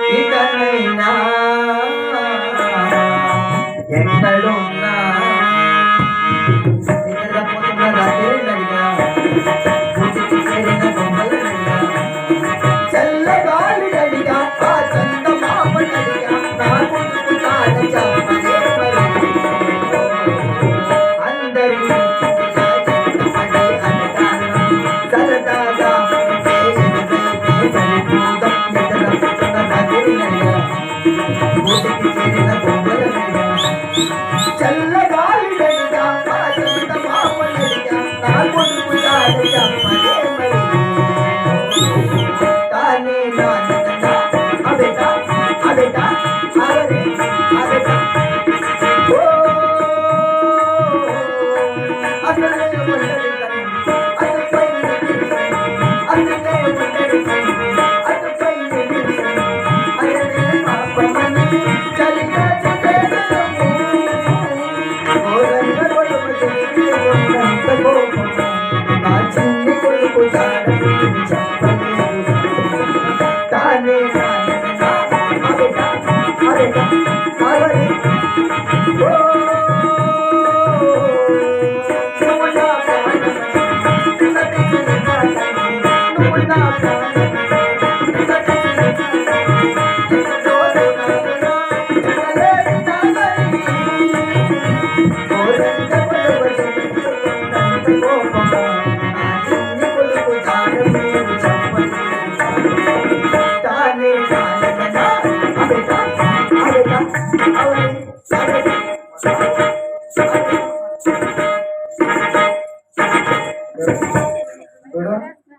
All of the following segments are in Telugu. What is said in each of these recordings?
ఇకనైనా ఎక్కడున్నా నిద్రపోతున్న రాత్రిగా గుడికి చేరిన బొమ్మలడిగా చల్లగాలి అడిగా ఆ చందమామడిగా నా ముందుకు తాడ చెప్పలే అందరినీ సరదాగా గుడికి చేరిన బొమ్మలడిగా చల్లగాలిగా చందమామడిగా నా ముందుకు తాడ చెప్పలే తానే నాన్న అబెటా అబెటా అవరే అబెటా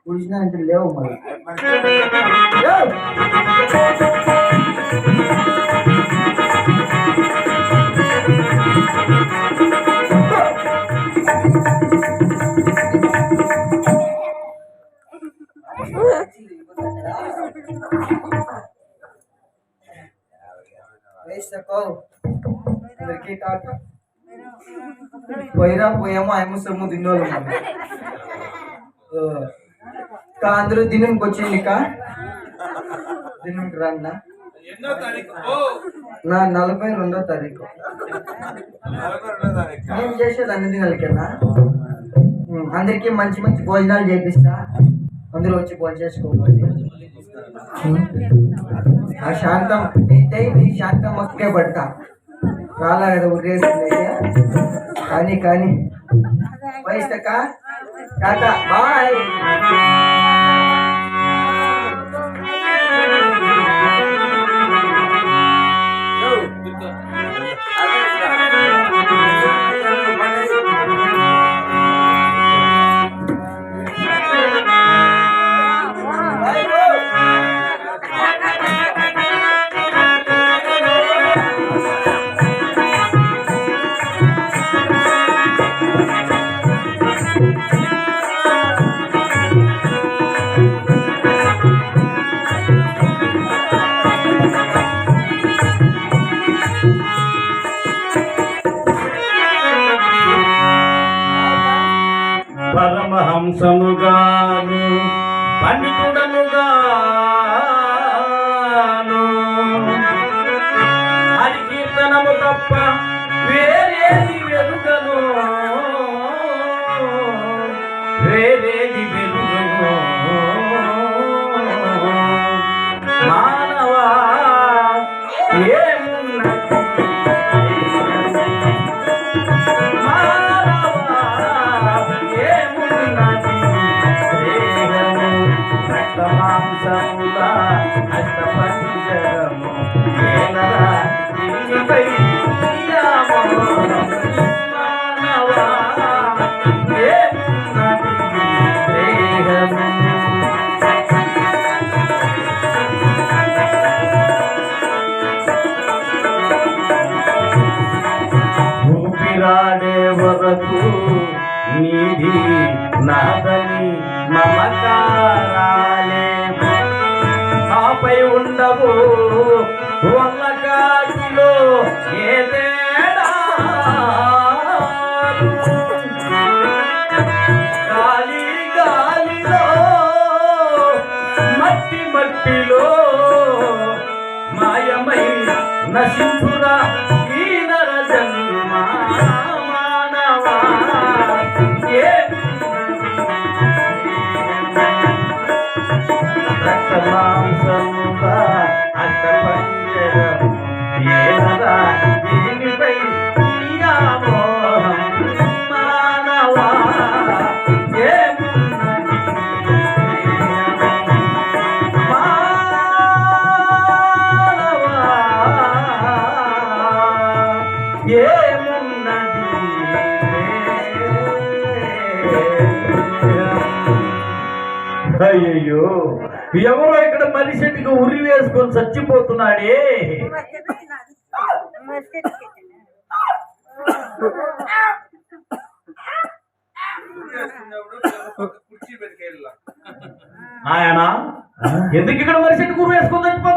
పూజించడానికి లేవు మళ్ళీ పోయినా పోయామో ఆయమ సొమ్ము తిన్నోళ్ళు అందరూ దినంకి వచ్చింది దినంకి రన్నా నా 42వ తారీఖు ఏం చేసేది అన్ని దినాలకన్నా అందరికీ మంచి మంచి భోజనాలు చేపిస్తా అందరూ వచ్చి భోజనం చేసుకోవాలి ఆ శాంతం శాంతం ఒక్కే పడతా రాలా కదా ఉరేసింది కానీ వయసుక టాటా బాయ్ పరమహంసముగాను పండితుడనుగాను హరి కీర్తనము తప్ప వేరేది వెలుగను మానవా అష్టపంచరము ఊపిరాడే వరకు నీది నాదని మమకారాలే ఆపై ఉండవు వల్లకాకిలో ఏదేడా గాలి గాలిలో మట్టి మట్టిలో మాయమై నశించురా ఈ నర జన్మ మానవా ఏ రక్తమాంసముగా అష్టపంజరము ఏలరా దీనిపై వ్యామోహం మానవా ఏమున్నది అయ్యయ్యో ఎవరో ఇక్కడ మనిషికి ఉరి వేసుకొని చచ్చిపోతున్నాడే. ఆయన ఎందుకు ఇక్కడ మనిషికి ఉరి వేసుకొని చచ్చిపోతున్నాడు?